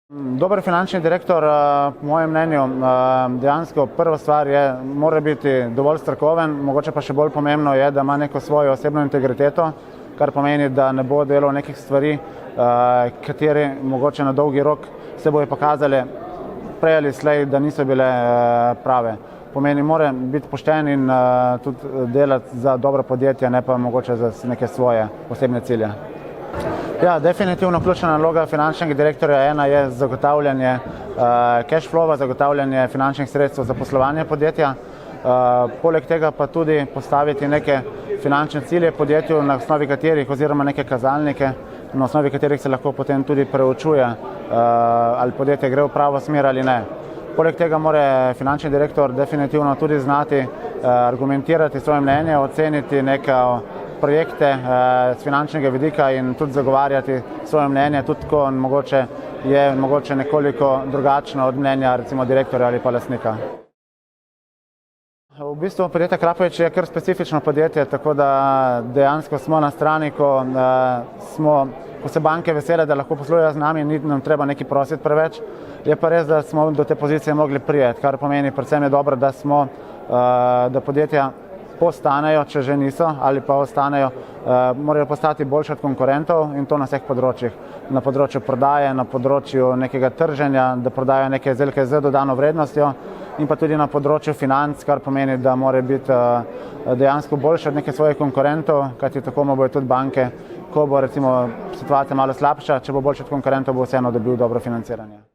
Dober finančni direktor, po mojem mnenju, dejansko prva stvar je, mora biti dovolj strokoven, mogoče pa še bolj pomembno je, da ima neko svojo osebno integriteto, kar pomeni, da ne bo delal nekih stvari, kateri mogoče na dolgi rok se bojo pokazali prej ali slej, da niso bile prave. Pomeni, mora biti pošten in tudi delati za dobro podjetje, ne pa mogoče za neke svoje osebne cilje. Ja, definitivno ključna naloga finančnega direktorja ena je zagotavljanje cash flowa, zagotavljanje finančnih sredstev za poslovanje podjetja. Poleg tega pa tudi postaviti neke finančne cilje podjetju, na osnovi katerih oziroma neke kazalnike, na osnovi katerih se lahko potem tudi preučuje, ali podjetje gre v pravo smer ali ne. Poleg tega mora finančni direktor definitivno tudi znati argumentirati svoje mnenje, oceniti neke projekte z finančnega vidika in tudi zagovarjati svoje mnenje, tudi ko je mogoče nekoliko drugačno od mnenja recimo direktorja ali pa lastnika. V bistvu podjetje Krapovič je kar specifično podjetje, tako da dejansko smo na strani, ko se banke vesele, da lahko poslujejo z nami, ni nam treba neki prositi preveč. Je pa res, da smo do te pozicije mogli prijeti, kar pomeni predvsem je dobro, da podjetja postanejo, če že niso, ali pa ostanejo, morajo postati boljši od konkurentov in to na vseh področjih. Na področju prodaje, na področju nekega trženja, da prodajo neke izdelke z dodano vrednostjo in pa tudi na področju financ, kar pomeni, da mora biti dejansko boljši od nekih svojih konkurentov, kajti tako bojo tudi banke, ko bo recimo situacija malo slabša, če bo boljši od konkurentov, bo vseeno dobil dobro financiranje.